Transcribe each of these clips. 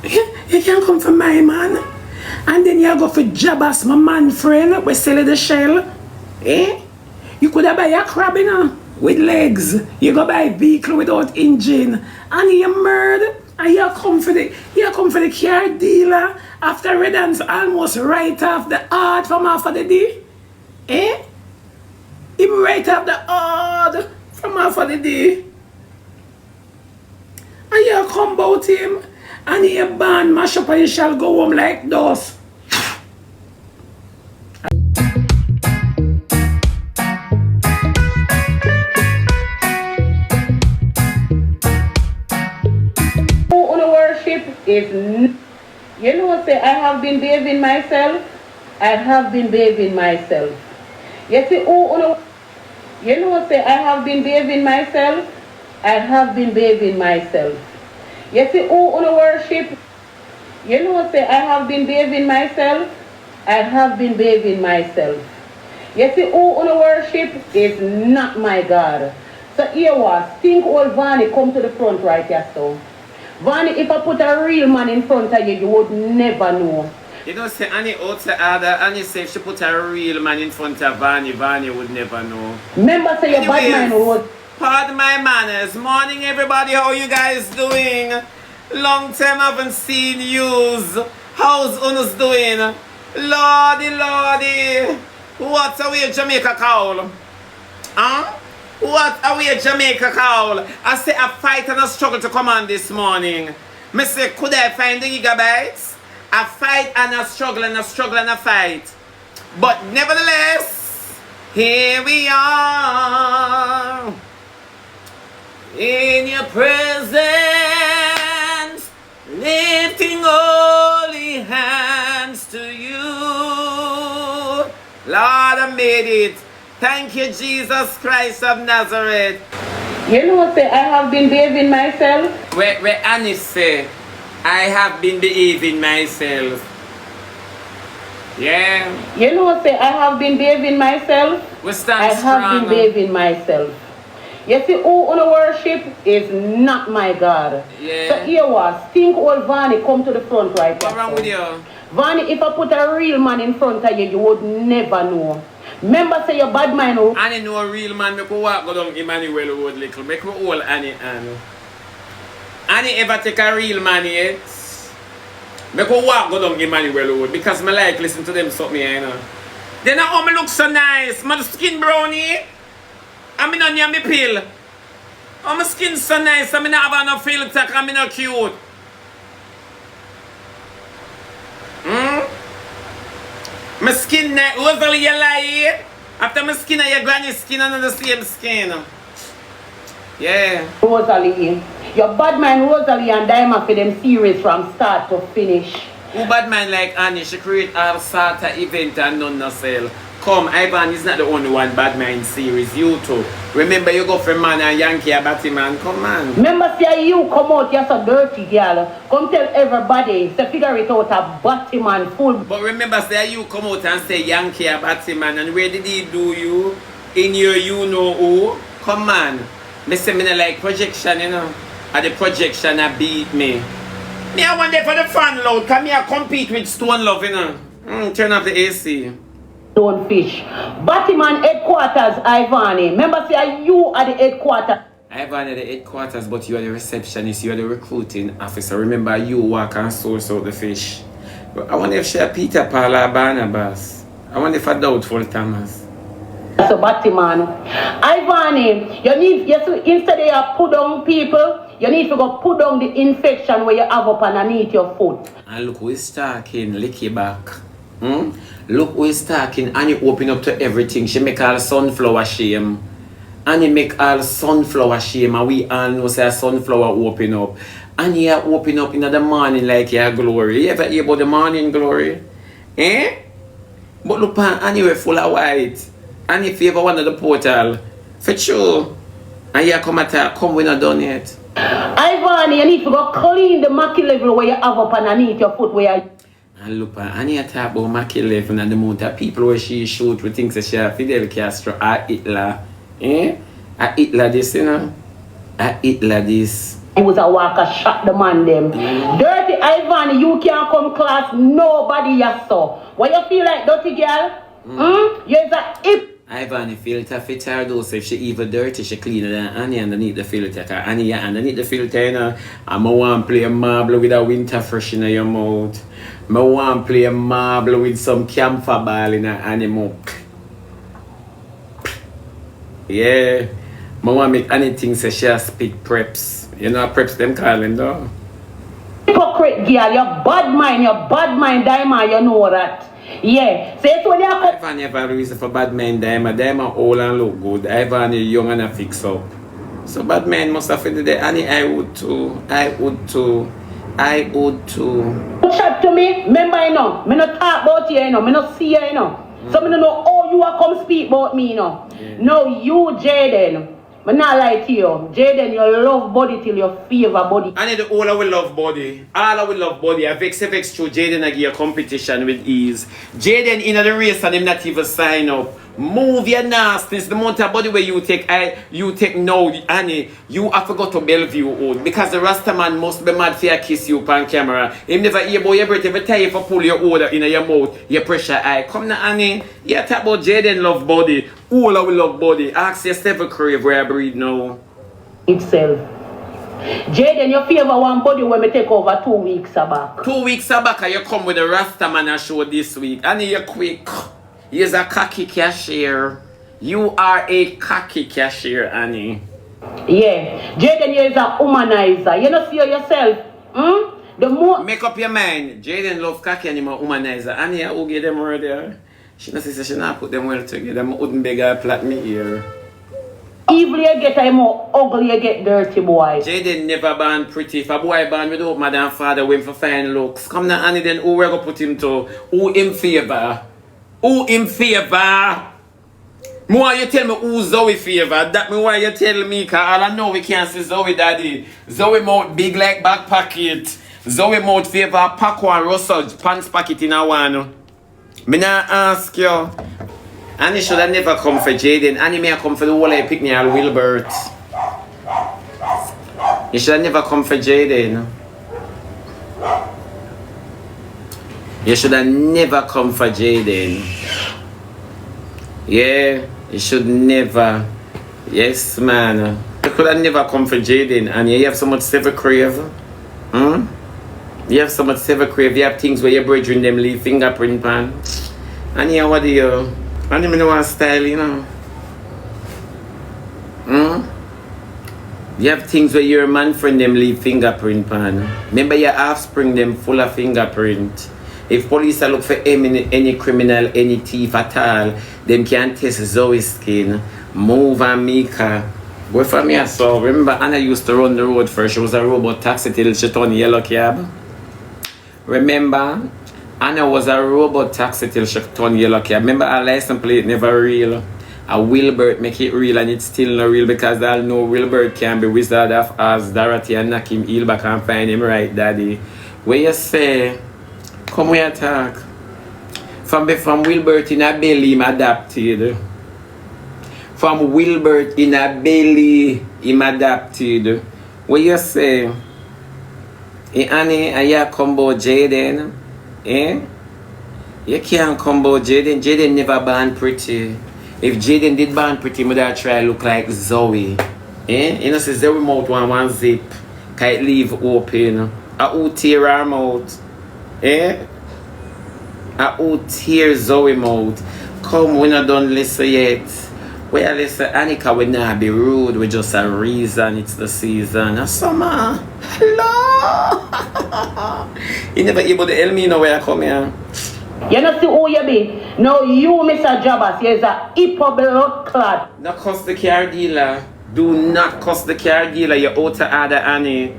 You can come for my man. And then you go for Jabas, my man friend, we sell the shell. Eh? You could have buy a crab, with legs. You go buy a vehicle without engine. And you murder. And you come for the car dealer after Redance almost right off the art from after the day. Eh? Him right off the art from after the day. And you come about him and you ban mash up and you shall go home like those. Is, you know, say I have been behaving myself. I have been behaving myself. You see, you know, say I have been behaving myself. I have been behaving myself. You see, who on worship? You know, say I have been behaving myself. I have been behaving myself. You see, who on worship is not my God. So here was, think old Vani come to the front right here, so. Vani, if I put a real man in front of you, you would never know. You don't say Annie outside other, Annie say if she put a real man in front of Vani, Vani would never know. Remember say your bad man was. Pardon my manners. Morning everybody, how you guys doing? Long time I haven't seen yous. How's Unus doing? Lordy, Lordy. What's away Jamaica call? Huh? What are we Jamaica call? I say a fight and a struggle to come on this morning. Me say, could I find the gigabytes? A fight and a struggle and a struggle and a fight. But nevertheless, here we are. In your presence, lifting holy hands to you. Lord, I made it. Thank you, Jesus Christ of Nazareth. You know, say I have been behaving myself. Where Annie say, I have been behaving myself. Yeah. You know, say I have been behaving myself. We stand I strong. have been behaving myself. You see, who on worship is not my God. Yeah. So here was, think old Vani come to the front right now. What's wrong with you? Vani, if I put a real man in front of you, you would never know. Remember say your bad mind. Annie know a real man, make we walk go down Emmanuel Road little. Make we all Annie and Annie ever take a real man yet? Make we walk go down Emmanuel Road because my like listen to them something, you know. Then how me look so nice, my skin brownie. I mean on me pill. Oh my skin so nice, I mean not have no filter, I mean not cute. My skin, Rosalie, you lie. After my skin and your granny's skin and the same skin. Yeah. Rosalie. Your bad man Rosalie and Diamond for them series from start to finish. Who bad man like Annie? She create all sort of event and none no sell. Come, Ivan is not the only one bad man series. You too. Remember you go from man and Yankee a Batman. Come on. Remember say you come out, you're so dirty girl. Come tell everybody, say figure it out a Batman full. But remember say you come out and say Yankee a Batman and where did he do you? In your you know who? Come on. Me say me not like projection, you know. And the projection a beat me. Me I want there for the fan load. Come here compete with Stone Love, you know. Turn off the AC. Don't fish. Batman headquarters, Ivani. Remember say you are the headquarters. Ivan at the headquarters, but you are the receptionist, you are the recruiting officer. Remember you work and source out the fish. But I wonder if she a Peter Paul or Barnabas. I wonder if a Doubtful Thomas. That's a Batman. Ivani, you need instead of you put down people, you need to go put down the infection where you have up underneath your foot. And look who is talking, lick your back. Look who is talking, and you open up to everything. She make all sunflower shame. And you make all sunflower shame, and we all know say a sunflower open up. And you open up in the morning like your glory. You ever hear about the morning glory? Eh? But look pan anyway full of white. And if you ever want the portal, for sure. And you come at come when not done yet. Ivan, you need to go clean the Mackie level where you have up underneath your foot where you. And look, and you talk about Mackie level and the amount of people where she shoot with things that she have Fidel Castro or Hitler. Eh? A Hitler this, you know? A Hitler this. He was a walker, shot the man them. Dirty Ivan, you can't come class, nobody yes so. What you feel like, dirty girl? You're a hip. Ivan, the filter fit her though, so if she even dirty, she cleaner than Annie underneath the filter. Cause Annie underneath the filter, you know, I want to play a marble with a winter fresh in your mouth. I want to play a marble with some camphor ball in her Annie mouth. Yeah. I want to make anything so she speak preps. You know preps them calling though. Hypocrite girl, your bad mind, diamond, you know that. Yeah, so it's when you come. Ivan never have a reason for bad men, Diamond. Diamond old and look good. Ivan is young and a fix up. So bad men must have been there. Annie, I would too. Chat to me, remember you know, me not talk about you, you know, me not see you, you know. So me don't know how you are come speak about me, you know. Yeah. No, you Jaden. Me not lie to you. Jaden, you love body till you favor body. I need all I will love body. All I will love body. I vex through Jaden I give a competition with ease. Jaden in the race and him not even sign up. Move your nastiness. The amount of body where you take now, Annie, you have to go to Bellevue old. Because the Rasta man must be mad for you kiss you on camera. Him never hear about your breath. Every time you pull your order in your mouth, your pressure eye. Come now, Annie. You talk about Jaden love body. All I will love body. Ask yourself a crave where I breathe now. Itself. Jaden, you favor one body when me take over 2 weeks back. 2 weeks back, you come with the Rasta man show this week. Annie, you're quick. You're a cocky cashier. You are a cocky cashier, Annie. Yeah. Jaden, you is a humanizer. You don't see yourself. The more make up your mind. Jaden love cocky and him a humanizer. Annie, who get them murder? She not say she not put them well together. I wouldn't beg her plait me ear. evil you get, the more ugly you get, dirty boy. Jaden never born pretty. If a boy born without mother and father, went for fine looks. Come now, Annie, then who we gonna put him to? Who in favor? Who in favor? More you tell me who Zoe favor. That me why you tell me, cause all I know we can't see Zoe daddy. Zoe mouth big like back pocket. Zoe mouth favor Paco and Russell pants pocket in a one. Me not ask you. Annie should have never come for Jaden. Annie may have come for the whole I pick me all Wilbert. You should have never come for Jaden. You should have never come for Jaden. Yeah, you should never. Yes, man. You could have never come for Jaden, and you have so much silver crave. You have so much silver crave. You have things where your brethren them leave fingerprint pan. And yeah, what do you? And you know what style, you know? You have things where your man friend them leave fingerprint pan. Remember your offspring them full of fingerprint. If police are look for any criminal, any thief at all, them can test Zoe's skin. Move and Mika. Boy, for me, I saw. Remember, Anna used to run the road first. She was a robot taxi till she turned yellow cab. Remember, Anna was a robot taxi till she turned yellow cab. Remember, her license plate never real. A Wilbert make it real and it's still not real because I know Wilbert can be Wizard of Oz, Dorothy, and knock him heel back and find him right, daddy. Where you say? Come here talk. From Wilbert in a belly him adapted. From Wilbert in a belly him adapted. What you say? Annie, are you combo Jaden? You can't combo Jaden. Jaden never born pretty. If Jaden did born pretty, would I try look like Zoe? You know, say Zoe mouth one zip. Can it leave open? Who tear her mouth? Who tear Zoe mouth? Come, we not done listen yet. We are listen, Annika will not be rude. We just a reason. It's the season. A summer. Hello. You never able to tell me now where I come here. You know see who you be? No, you Mr. Jabas, you're a blood clad. Not cost the car dealer. Do not cost the car dealer. You're out to order Annie.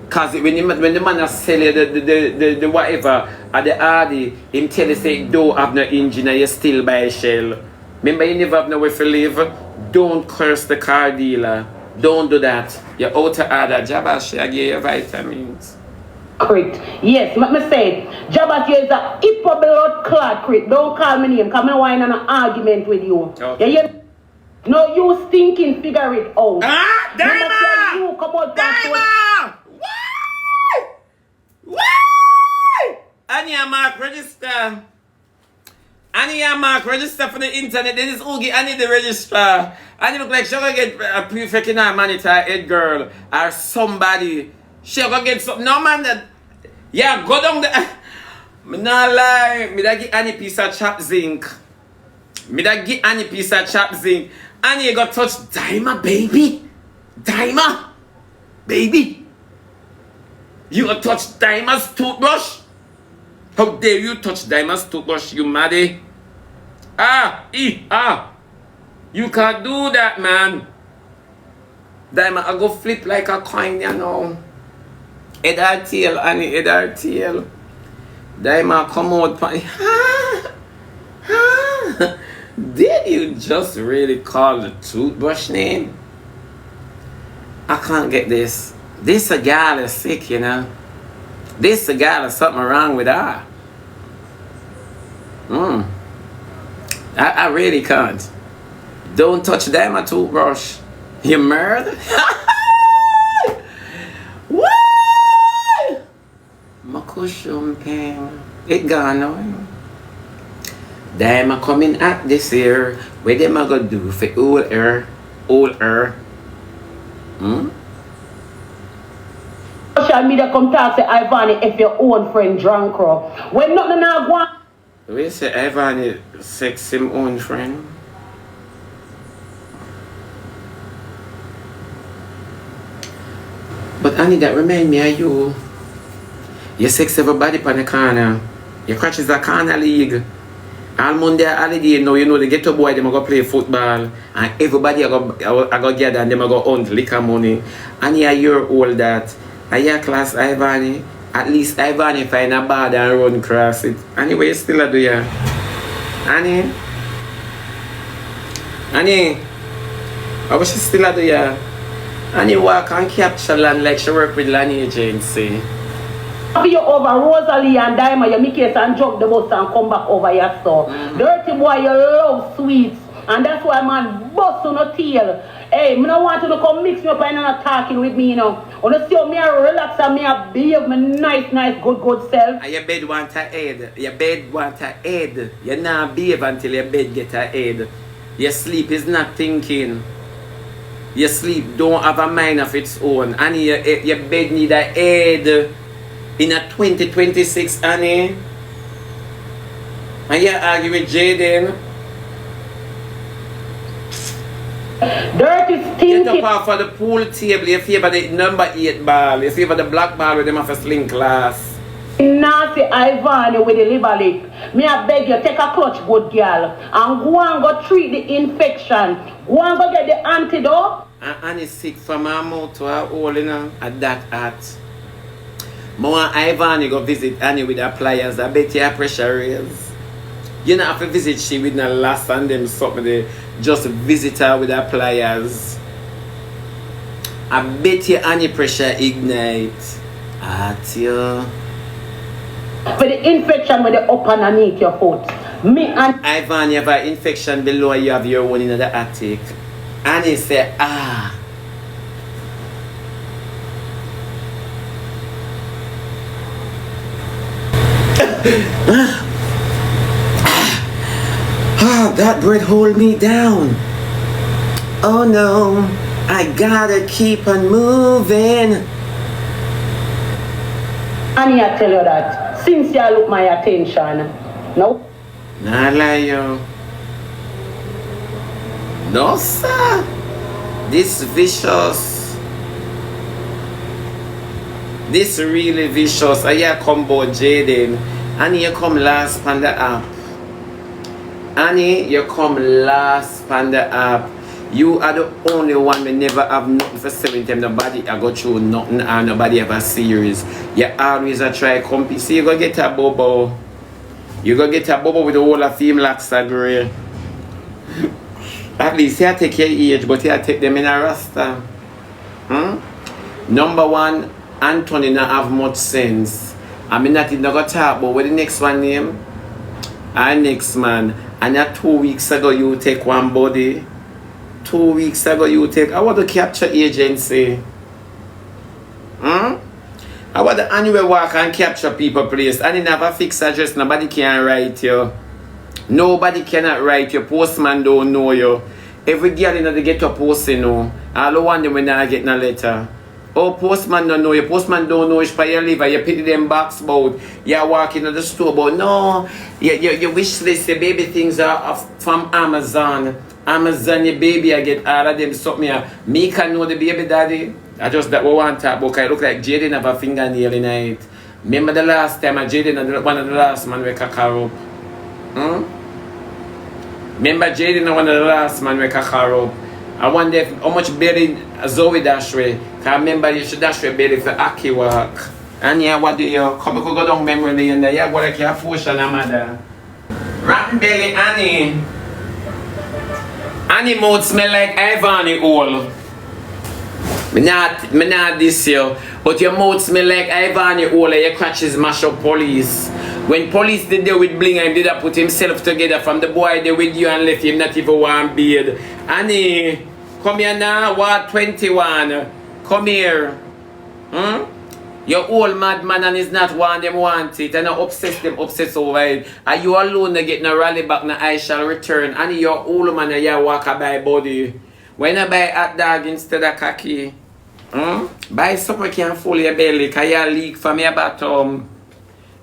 Cause when the man sell you the whatever at the Audi, him tell you say don't have no engine and you still buy a shell. Remember you never have nowhere to live? Don't curse the car dealer. Don't do that. You're out to order. Jabas, I give you vitamins. Crit. Yes, let me say Jabas is a blood clad crit. Don't call me name, come and whine on an argument with you. Okay. Yeah, no, you stinking figure it out. Daima! You come out Daima! Why? Why? Annie and Mark register. Annie and Mark register for the internet. Then it's Oogie Annie the registrar. Annie look like she gonna get a prefect in her monitor, head girl, or somebody. She gonna get something. No man that. Yeah, go down there. Me not lie. Me da give Annie piece of chop zinc. Me da give Annie piece of chop zinc. Annie you got touch Daima, baby. Daima, baby. You got touch Daima's toothbrush. How dare you touch Daima's toothbrush, you maddy? You can't do that, man. Daima, I go flip like a coin, you know. Head or tail, Annie, head or tail. Daima, come out. Did you just really call the toothbrush name? I can't get this. This a gal is sick, you know. This a gal is something wrong with her. I really can't. Don't touch them a toothbrush. You murder? What? My cushion pain. It gone now. Them a coming at this year. What them a go do for all her? Social media come talk say Ivani if your own friend drunk or when nothing now go on. We say Ivani sex him own friend. But Annie, that remind me of you. You sex everybody on the corner. Your crutch is a corner league. All Monday holiday now, you know, the ghetto boy, them a go play football. And everybody I go gather and them a go hunt liquor money. And you a year old that. A year class Ivani. At least Ivani find a bar and run across it. Anyway, you still a do ya. Annie? I wish she still a do ya. Annie walk and capture land like she work with land agency. You over Rosalie and Diamond, you make it and jump the bus and come back over your store. Dirty boy, you love sweets. And that's why man bust on a tail. Hey, I don't want you to come mix me up and not talking with me, you know. When you see me relax and me behave my nice, good self. And your bed want a head. Your bed want a head. You not behave until your bed get a head. Your sleep is not thinking. Your sleep don't have a mind of its own. And your bed need a head. In a 2026, Annie. And you argue with Jaden. Dirty stinky. Get up off of the pool table. You favor the number 8 ball. You favor the black ball with them off a sling class. Nasty Ivani with the liver lick. Me I beg you, take a clutch, good girl. And go and go treat the infection. Go and go get the antidote. And Annie sick from her mouth to her hole, you know, at that heart. More Ivani go visit Annie with her pliers. I bet you her pressure raise. You don't have to visit she with no last and them something there. Just visit her with her pliers. I bet you Annie pressure ignite. At you. For the infection with the up and underneath your foot. Me and Ivan, you have an infection below, you have your one in the attic. Annie say, that bread hold me down. Oh no, I gotta keep on moving. Annie, I tell you that. Since you look my attention. No? Nah lie yo. No sir. This vicious. This really vicious. I hear combo Jaden. Annie, you come last on the app. Annie, you come last on the app. You are the only one that never have nothing for 7 times. Nobody I go through nothing and nobody ever serious. You always a try compete. See, you go get a bobo. You go get a bobo with the whole of female locks and grey. At least you take your age, but you take them in a rasta. Number 1, Anthony not have much sense. I mean not even gonna talk about what the next one name. Our next man. And that 2 weeks ago you take one body. 2 weeks ago you take. I want to capture agency. I want the annual walk and capture people place. And it have a fixed address. Nobody can write you. Nobody cannot write you. Postman don't know you. Every girl in the ghetto post, you know. All the one when I get a letter. Oh, postman don't know you. Postman don't know you for your liver. You pity them box about. You walk into the store but no. Your wish list, your baby things are from Amazon. Amazon, your baby, I get all of them something. Me can know the baby daddy. I just that we want to talk about. I look like Jaden have a fingernail in it. Remember the last time Jaden one of the last man we cack her up. Remember Jaden one of the last man we cack her up. I wonder how much belly Zoe dash way. Cause remember you should dash your belly for Aki work. And yeah, what do you come go down memory lane there? Yeah, go like your portion of mother. Rotten belly Annie. Annie mouth smell like Ivani oil. Me not this year, but your mouth smell like Ivani oil and your crutches mash up police. When police did there with Bling and did put himself together from the boy there with you and left him not even one beard. Annie, come here now, what 21? Come here. Your old madman and is not one them want it and obsess over it. Are you alone to get no rally back na I shall return? And your old man and you walk a by body. When I buy hot dog instead of khaki, buy something can full your belly cause you leak from your bottom.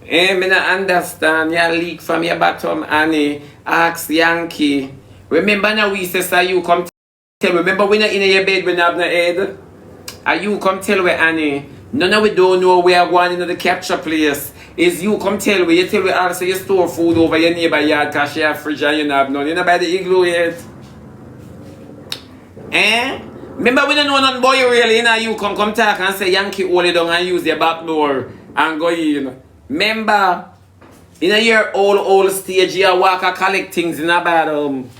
Me not understand, you leak from your bottom, Annie. Ask Yankee. Remember now we say you come tell. Remember when you're in your bed when you have no head? Are you come tell we Annie? None of we don't know where are going into the capture place. Is you come tell we, you tell we also you store food over your neighbor yard cause she have fridge and you don't have none. You know by the igloo yet? Remember we don't know nothing about you really, you know, you come talk and say Yankee hold it down and use your back door and go in. Remember, in your old stage you walk and collect things in a bottom.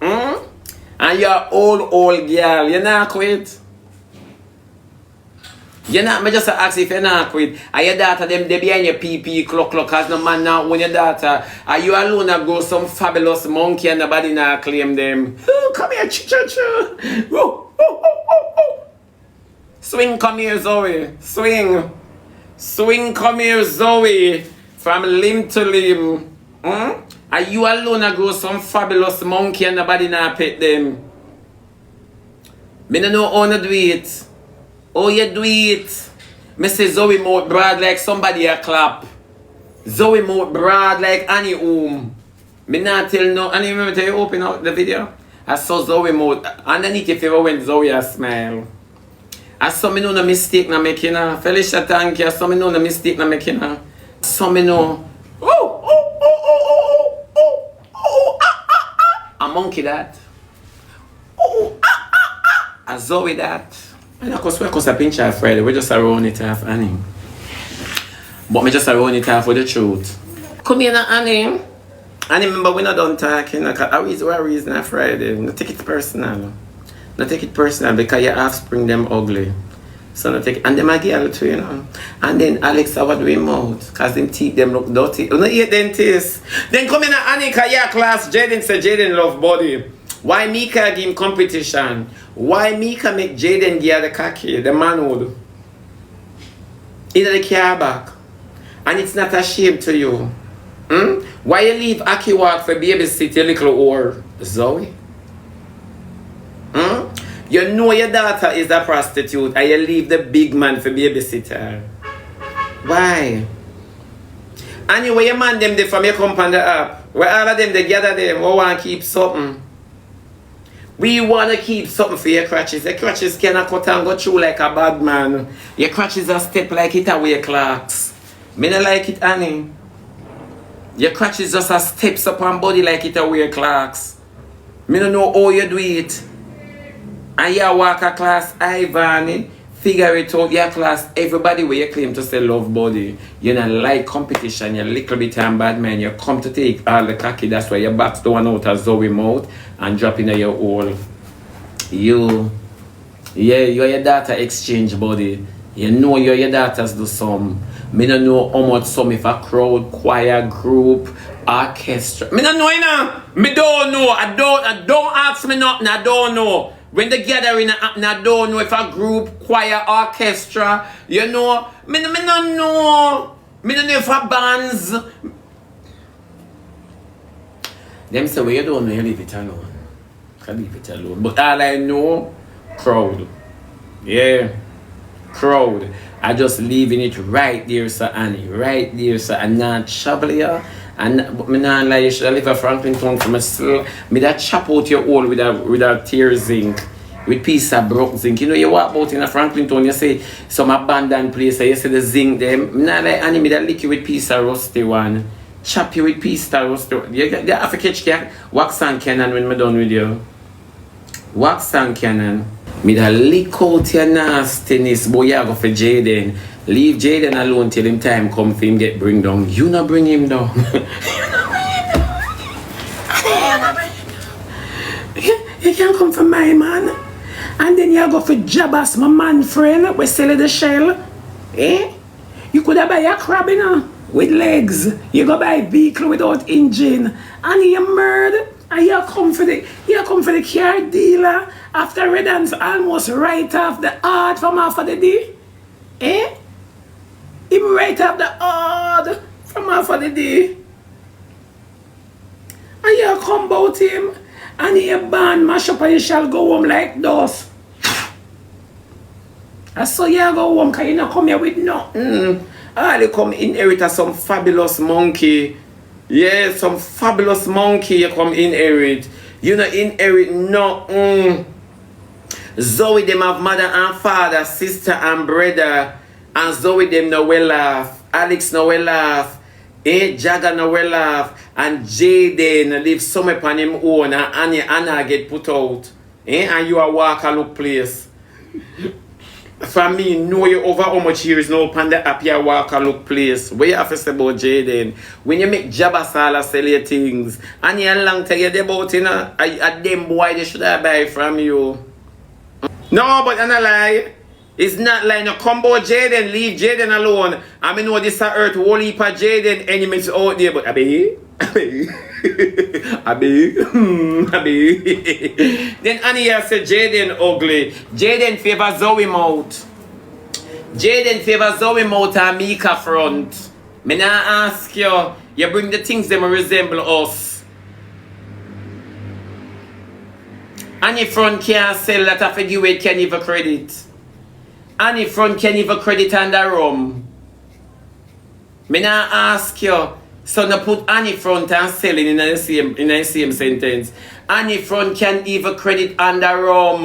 And you're old girl, you're not quit. You're not, me just ask if you're not quit. Are your daughter them they behind your PP clock cause no man now when your daughter. Are you alone and go some fabulous monkey and nobody now claim them? Oh, come here, ch-ch-ch. Swing, come here, Zoe. Swing. Swing, come here, Zoe. From limb to limb. Are you alone and go some fabulous monkey and nobody now pet them? Me no know how to do it. Oh, you do it. Me say Zoe mouth broad like somebody a clap. Zoe mouth broad like Annie Me not tell no. Annie, remember tell you open out the video? I saw Zoe mouth. Underneath if you ever went Zoe a smile. I saw me know no mistake na making her. Felicia thank you. I saw me know no mistake na making her. Saw me know. A monkey that. A Zoe that. And of course, we're a pinch off Friday. We just around it off Annie. But me just around it off for the truth. Come here now, Annie. Annie, remember we're not done talking. What reason on Friday? No take it personal. No take it personal because your offspring them ugly. So no take it. And them a girl too, you know. And then Alex, I would do him out. Because them teeth them look dirty. You know, eat dentist. Then come in Annie, because your class, Jaden said Jaden love body. Why Mika give him competition? Why Mika make Jaden give the khaki, the manhood? In the car back. And it's not a shame to you. Why you leave Aki walk for babysit your little whore, Zoe? You know your daughter is a prostitute and you leave the big man for babysitter. Why? Anyway, your man them they from your company up. Where all of them they gather them, we want to keep something. We want to keep something for your crutches. Your crutches cannot cut and go through like a bad man. Your crutches are step like it away clocks. Me not like it, Annie. Your crutches just a steps up on body like it away clocks. Me don't know how you do it. And you walk a class, Ivan, figure it out, your class, everybody where you claim to say love body. You don't like competition, you're a little bit of bad man, you come to take all the khaki, that's why you box the one out of Zoe mouth and drop in your hole. You are your daughter exchange body. You know you're your daughters do some. Me don't know how much some if a crowd, choir, group, orchestra. Me don't know, you know. Me don't know. I don't ask me nothing. I don't know. When the gathering happen, I don't know if a group, choir, orchestra, you know. Me no know. Me no know if a bands. Them say, well, you don't know, you leave it alone. I leave it alone. But all I know, crowd. Yeah. Crowd. I just leaving it right there, Sir Annie. Right there, sir. I'm not trouble you. And but me not lie, you should live a Franklin town for myself. Me that chop out your hole with a tear zinc. With piece of broke zinc. You know you walk out in a Franklin town, you see some abandoned place, you see the zinc them. Me not like Annie, me that lick you with piece of rusty one. Chop you with piece of rusty one. You have to catch wax and cannon when me done with you. Wax and cannon. Me that lick out your nastiness, boy, you go for Jaden. Leave Jaden alone till him time come for him get bring down. You not bring him down. You can't come for my man. And then you go for Jabas, my man friend, we sell the shell. Eh? You could have buy a crab, you know, with legs. You go buy a vehicle without engine. And you murder. And you come for the car dealer after Redance almost right off the art from after the day. Eh? Him right off the art from after the day. And you come about him and you ban mash up and you shall go home like those. I saw you go home because you not come here with nothing. All you come inherit as some fabulous monkey. Yeah, some fabulous monkey you come inherit. You not inherit nothing. Zoe them have mother and father, sister and brother. And Zoe them no well laugh. Alex no well laugh. Jagger no well laugh. And Jaden live somewhere upon him own. And Anna get put out. And you a walk a look place. For me, know you over how much years now upon the app you walk a look place. What you have to say about Jaden? When you make Jabasala sell your things. And you long tell you about you know, a them boy they should have buy from you. No, but I'm not lie. It's not like no come about Jaden, leave Jaden alone. I mean know this earth whole heap of Jaden enemies out there, but Abi. Then Annie said Jaden ugly. Jaden favor Zoe mouth. Jaden favor Zoe mouth and Mika front. Me nah ask you. You bring the things them resemble us. Annie front can't sell that I forgive it can even credit. Annie front can even credit under rum. Me nah ask you. So now put Annie front and selling in the same sentence. Annie front can even credit under rum.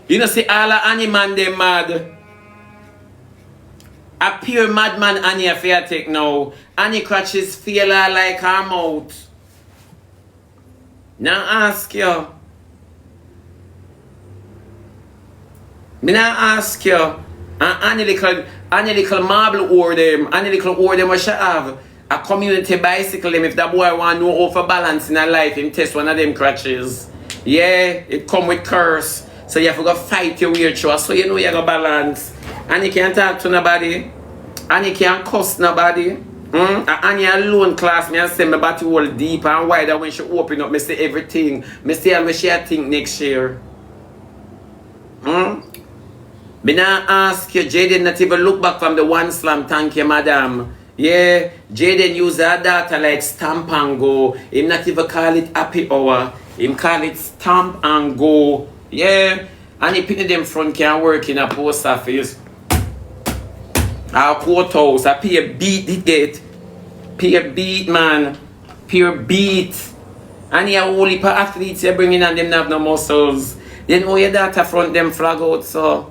You know see all of Annie man they mad. A pure madman Annie affair take now. Annie crutches feel her like her mouth. Now ask you. Me now ask you. And Annie little marble or them. Annie little or them what she have. A community bicycle them if that boy want no overbalance in her life, him test one of them crutches. Yeah, it come with curse. So you have to go fight your wheelchair so you know you got balance. And you can't talk to nobody. And you can't cuss nobody. And you alone class me and say my body all deep and wider when she open up, me say everything. Me say how she think next year. Me now ask you, Jaden not even look back from the one slam, thank you madam. Yeah, Jaden use her data like stamp and go. Him not even call it happy hour. Him call it stamp and go. Yeah, and he put them front can work in a post office. Our courthouse, I pay a beat it get. Pay a beat man. Pure beat. And you only for athletes you bringing and them have no muscles. Then all your data front them flag out so.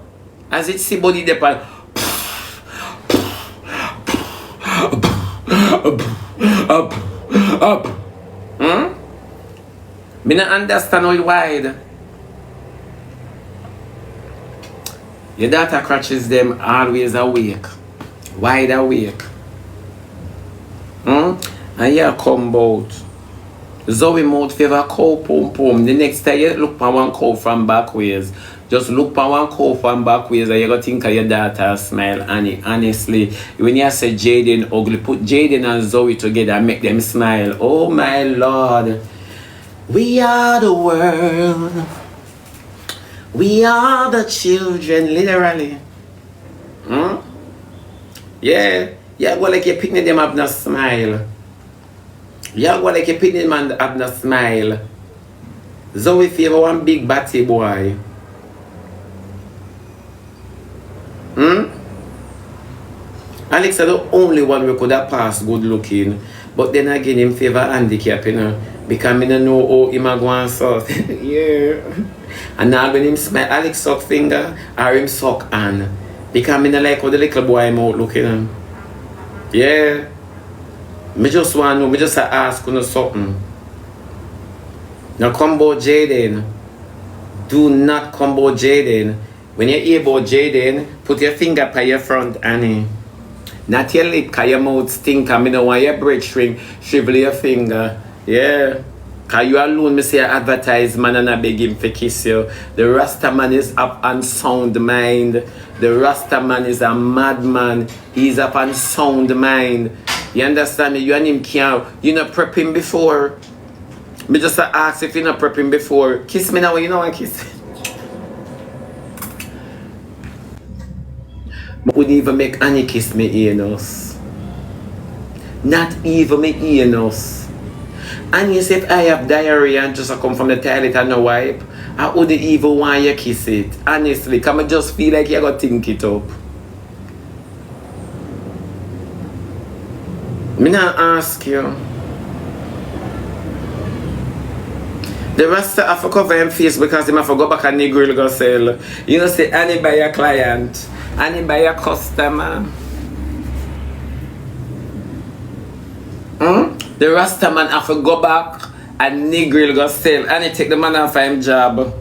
As it see body dep up. Me not understand how it wide. Your data crutches them always awake. Wide awake. And you come out. Zoe mouth favor cow pum pum. The next time you look for one cow from back ways. Just look for one cow from back ways and you go think of your daughter smile. Annie, honestly, when you say Jaden ugly, put Jaden and Zoe together and make them smile. Oh my Lord. We are the world. We are the children, literally. Hmm? Yeah. Yeah, go like your picnic them have no smile. Yeah, go like your picnic man have no smile. So if you have one big batty boy. Alex is the only one we could have passed good looking. But then again, him favor handicap, you know. Because I don't know how him a go and suck. Yeah. And now when him smile, Alex suck finger or him suck hand. Because I don't like how the little boy him out looking. Yeah. Me just want to know, me just ask you something. Now come about Jaden. Do not come about Jaden. When you hear about Jaden, put your finger by your front, Annie. Not your lip, cause your mouth stink, and me don't want your breath shrink, shrivel your finger. Yeah. Cause you alone, me say advertisement and I beg him to kiss you. The Rasta man is up on sound mind. The Rasta man is a madman. He's up on sound mind. You understand me? You and him can't, you not prep him before. Me just ask if you not prep him before. Kiss me now, you know I kiss. I wouldn't even make Annie kiss me anus. Not even me anus. And you say if I have diarrhea and just come from the toilet and no wipe, I wouldn't even want you kiss it. Honestly, because I just feel like you got to think it up. Me not ask you. The rest have to cover him face because they have to go back and the grill go sell. You know say Annie by your client. Annie by your customer. The Rasta man have to go back and the grill go sell. Annie take the man off him job.